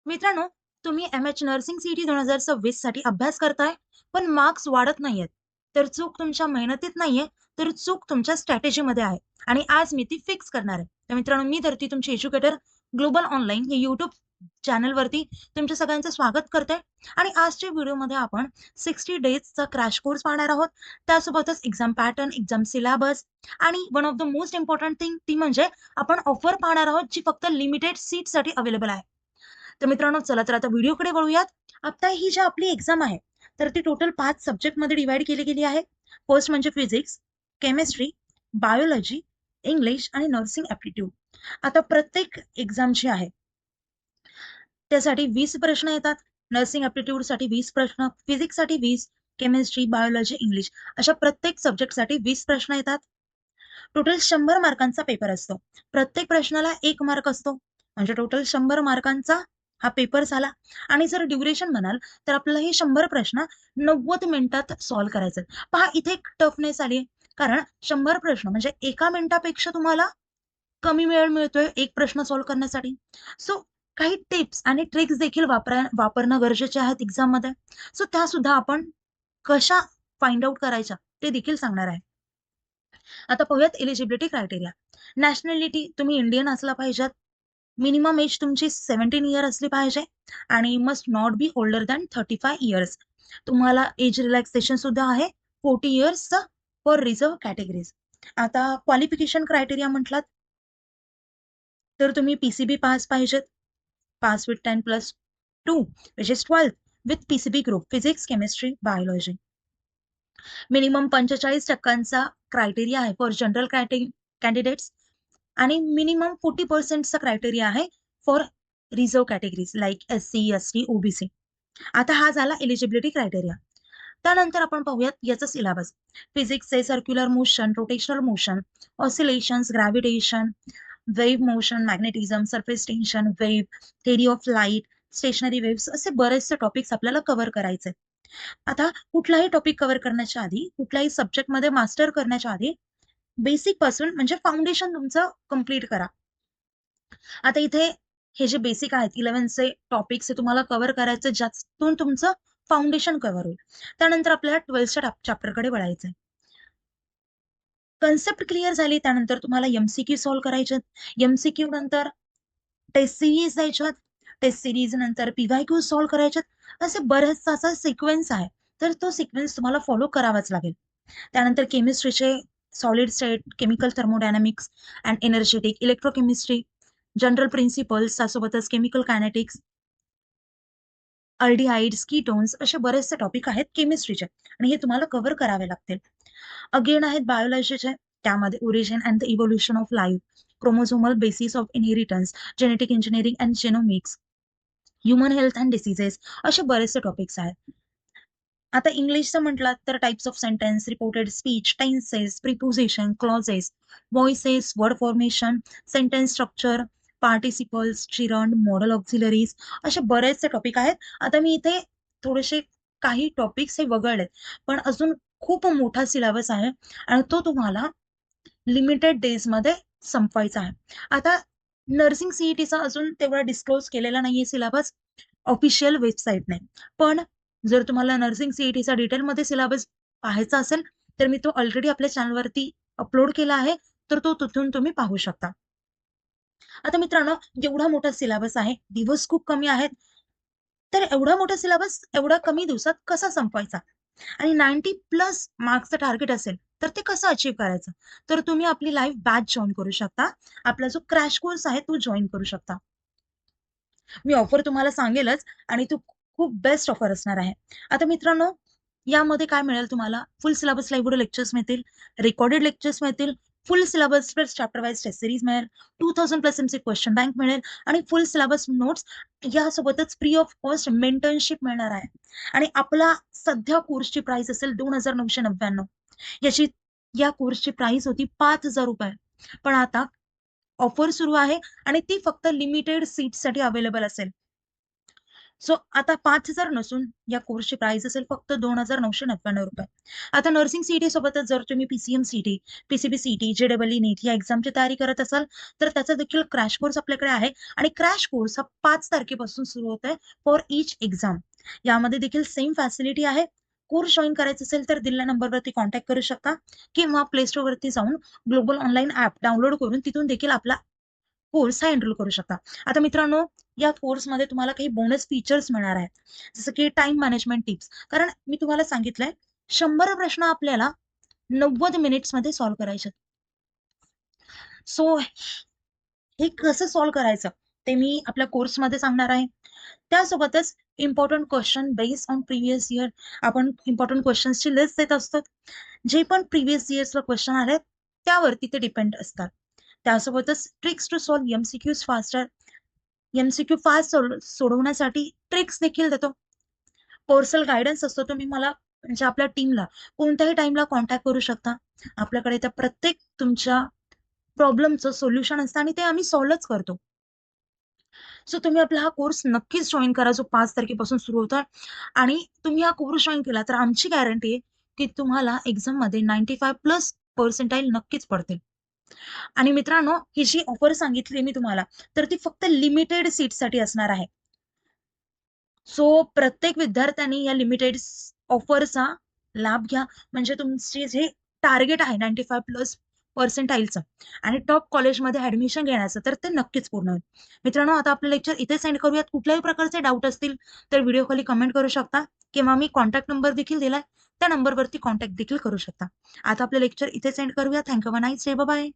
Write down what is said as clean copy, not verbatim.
मित्रांनो, तुम्ही MH nursing CET 2026 साठी अभ्यास करताय, पण मार्क्स वाढत नाहीयेत. तर चूक तुमच्या मेहनतीत नाहीये, तर चूक तुमच्या स्ट्रॅटेजीमध्ये आहे. आणि आज मी ती फिक्स करणार आहे. तर मित्रांनो, मी धरती तुमची एज्युकेटर ग्लोबल ऑनलाईन हे YouTube चॅनलवरती तुमच्या सगळ्यांचं स्वागत करते. आणि आजच्या व्हिडिओमध्ये आपण 60 डेजचा क्रॅश कोर्स पाहणार आहोत. त्यासोबतच एक्झाम पॅटर्न, एक्झाम सिलेबस आणि one of the most important thing ती म्हणजे आपण ऑफर पाहणार आहोत, जी फक्त लिमिटेड सीटसाठी अवेलेबल आहे. तर मित्रांनो, चला तर आता व्हिडिओकडे वळूयात. आता ही जी आपली एक्झाम आहे, तर ती टोटल 5 सब्जेक्टमध्ये डिव्हाईड केली गेली आहे. फर्स्ट म्हणजे फिजिक्स, केमिस्ट्री, बायोलॉजी, इंग्लिश आणि नर्सिंग ॲप्टिट्यूड. आता प्रत्येक एक्झाम जी आहे त्यासाठी 20 प्रश्न येतात. नर्सिंग ॲप्टिट्यूडसाठी 20 प्रश्न, फिजिक्ससाठी 20, केमिस्ट्री, बायोलॉजी, इंग्लिश अशा प्रत्येक सब्जेक्टसाठी 20 प्रश्न येतात. टोटल 100 मार्कांचा पेपर असतो. प्रत्येक प्रश्नाला 1 मार्क असतो. म्हणजे टोटल 100 मार्कांचा हा पेपर झाला. आणि जर ड्युरेशन म्हणाल, तर आपल्याला हे 100 प्रश्न 90 मिनिटात सॉल्व्ह करायचे. पहा, इथे एक टफनेस आली. कारण 100 प्रश्न म्हणजे 1 मिनिटापेक्षा तुम्हाला कमी वेळ मिळतोय एक प्रश्न सॉल्व्ह करण्यासाठी. सो काही टिप्स आणि ट्रिक्स देखील वापरणं गरजेचे आहेत एक्झाममध्ये. सो त्या सुद्धा आपण कशा फाइंड आउट करायच्या ते देखील सांगणार आहे. आता पाहूयात एलिजिबिलिटी क्रायटेरिया. नॅशनॅलिटी तुम्ही इंडियन असला पाहिजेत. मिनिमम एज तुमची 17 इयर असली पाहिजे आणि must not be older than 35 years. तुम्हाला एज रिलॅक्सेशन सुद्धा आहे 40 इयर्सचा फॉर रिझर्व कॅटेगरीज. आता क्वालिफिकेशन क्रायटेरिया म्हटलात तर तुम्ही पीसीबी पास पाहिजेत. Pass with 10+2 which is 12 with PCB group physics, chemistry, biology. Minimum 45% criteria आहे फॉर जनरल कॅन्डिडेट्स आणि मिनिमम 40% क्रायटेरिया आहे for reserve categories like SC, ST, OBC. आता हा झाला एलिजिबिलिटी क्रायटेरिया. त्यानंतर आपण पाहूयात याचा सिलेबस. फिजिक्सचे circular motion, rotational motion, oscillations, gravitation, wave motion, magnetism, surface tension, wave, theory of light, stationary waves असे बरेचसे टॉपिक्स आपल्याला कव्हर करायचे. आता कुठलाही टॉपिक कव्हर करण्याच्या आधी, कुठल्याही सब्जेक्टमध्ये मास्टर करण्याच्या आधी बेसिक पासून म्हणजे फाउंडेशन तुमचं कम्प्लीट करा. आता इथे हे जे बेसिक आहेत 11चे टॉपिक्स हे तुम्हाला कव्हर करायचे, ज्यातून तुमचं फाउंडेशन कव्हर होईल. त्यानंतर आपल्याला 12च्या चॅप्टरकडे वळायचंय. कन्सेप्ट क्लिअर झाली त्यानंतर तुम्हाला एमसीक्यू सॉल्व्ह करायचे. एमसीक्यू नंतर टेस्ट सिरीज द्यायच्यात. टेस्ट सिरीज नंतर पीवायक्यू सॉल्व्ह करायच्यात. असे बरेचसा असा सिक्वेन्स आहे. तर तो सिक्वेन्स तुम्हाला फॉलो करावाच लागेल. त्यानंतर केमिस्ट्रीचे solid state, chemical thermodynamics and energetic, electrochemistry, general principles, त्यासोबतच केमिकल कायनेटिक्स, अल्डिहाइड्स, कीटोन्स असे बरेचसे टॉपिक आहेत केमिस्ट्रीचे आणि हे तुम्हाला कव्हर करावे लागतील. अगेन आहेत बायोलॉजीचे. त्यामध्ये origin and the evolution of life, chromosomal basis of inheritance, genetic engineering and genomics, human health and diseases असे बरेचसे टॉपिक्स आहेत. आता इंग्लिशचं म्हटलं तर types of sentence, reported speech, tenses, preposition, clauses, voices, word formation, sentence structure, participles, gerund, modal auxiliaries असे बरेचसे topic आहेत. आता मी इथे थोडेसे काही टॉपिक्स हे वगळलेत, पण अजून खूप मोठा सिलेबस आहे आणि तो तुम्हाला लिमिटेड डेज मध्ये संपवायचा आहे. आता नर्सिंग सीईटीचा अजून तेवढा डिस्क्लोज केलेला नाहीये सिलेबस ऑफिशियल वेबसाईटने. पण जर तुम्हाला नर्सिंग सीईटीचा डिटेलमध्ये सिलेबस पाहायचा असेल, तर मी तो ऑलरेडी आपल्या चॅनलवरती अपलोड केला आहे, तर तो तिथून तुम्ही पाहू शकता. आता मित्रांनो, एवढा मोठा सिलेबस आहे, दिवस खूप कमी आहेत, तर एवढा मोठा सिलेबस एवढा कमी दिवसात कसा संपवायचा आणि 90+ मार्क्सचं टार्गेट असेल तर ते कसं अचीव्ह करायचं? तर तुम्ही आपली लाईव्ह बॅच जॉईन करू शकता. आपला जो क्रॅश कोर्स आहे तो जॉईन करू शकता. मी ऑफर तुम्हाला सांगेलच आणि तो खूप बेस्ट ऑफर असणार आहे. आता मित्रांनो, यामध्ये काय मिळेल तुम्हाला? Full syllabus live video lectures मिळतील, रेकॉर्डेड लेक्चर्स मिळतील, full syllabus plus chapter wise test series मिळेल, 2000+ एमसी क्वेश्चन बँक मिळेल आणि फुल सिलेबस नोट्स. यासोबतच फ्री ऑफ कॉस्ट मेंटरशिप मिळणार आहे. आणि आपला सध्या कोर्सची प्राइस असेल 2999. याची या कोर्सची प्राइस होती 5000 रुपये. पण आता ऑफर सुरू आहे आणि ती फक्त लिमिटेड सीट्ससाठी अवेलेबल असेल. सो आता 5,000 नसून या कोर्सची प्राइस असेल फक्त ₹2,999. आता नर्सिंग सीईटी सोबतच जर तुम्ही PCM CET, PCB CET, JEE NEET या एक्झामची तयारी करत असाल, तर त्याचा देखील क्रॅश कोर्स आपल्याकडे आहे आणि क्रॅश कोर्स हा 5 तारखेपासून सुरू होत आहे फॉर ईच एक्झाम. यामध्ये देखील सेम फॅसिलिटी आहे. कोर्स जॉइन करायचा असेल तर दिलेल्या नंबरवरती कॉन्टॅक्ट करू शकता किंवा प्ले स्टोअरवरती जाऊन ग्लोबल ऑनलाईन ॲप डाउनलोड करून तिथून देखील आपला कोर्स हा एनरोल करू शकता. आता मित्रांनो, या कोर्समध्ये तुम्हाला काही बोनस फीचर्स मिळणार आहेत. जसं की टाईम मॅनेजमेंट टिप्स. कारण मी तुम्हाला सांगितलंय 100 प्रश्न आपल्याला 90 मिनिट्समध्ये सॉल्व्ह करायचे. सो हे कसं सॉल्व्ह करायचं ते मी आपल्या कोर्समध्ये सांगणार आहे. त्यासोबतच important question based on previous year आपण इम्पॉर्टंट क्वेश्चन्सची लिस्ट देत असतो. जे पण प्रिव्हियस इयर्सला क्वेश्चन आले त्यावरती ते डिपेंड असतात. त्यासोबतच tricks to solve MCQs faster. MCQ fast सोडवण्यासाठी ट्रिक्स देखील देतो. पर्सनल गायडन्स असतो. तुम्ही मला म्हणजे आपल्या टीमला कोणत्याही टाइमला कॉन्टॅक्ट करू शकता. आपल्याकडे त्या प्रत्येक तुमच्या प्रॉब्लेमचं सोल्युशन असतं आणि ते आम्ही सॉल्व्हच करतो. सो तुम्ही आपला हा कोर्स नक्कीच जॉइन करा जो 5 तारखेपासून सुरू होतोय आणि तुम्ही हा कोर्स जॉइन केला तर आमची गॅरंटी आहे की तुम्हाला एक्झाममध्ये 95+ पर्सेंटाईल नक्कीच पडतील. आणि मित्रांनो, ही जी ऑफर सांगितली मी तुम्हाला, तर ती फक्त लिमिटेड सीटसाठी असणार आहे. सो प्रत्येक विद्यार्थ्यांनी या लिमिटेड ऑफरचा लाभ घ्या. म्हणजे तुमचे जे टार्गेट आहे 95+ पर्सेंटाईलचं आणि टॉप कॉलेजमध्ये ऍडमिशन घेण्याचं, तर ते नक्कीच पूर्ण होईल. मित्रांनो, आता आपलं लेक्चर इथे सेंड करूयात. कुठल्याही प्रकारचे डाऊट असतील तर व्हिडिओ खाली कमेंट करू शकता किंवा मी कॉन्टॅक्ट नंबर देखील दिलाय, त्या नंबरवरती कॉन्टॅक्ट देखील करू शकता. आता आपलं लेक्चर इथे सेंड करूया. थँक्यू. Nice day. बाय.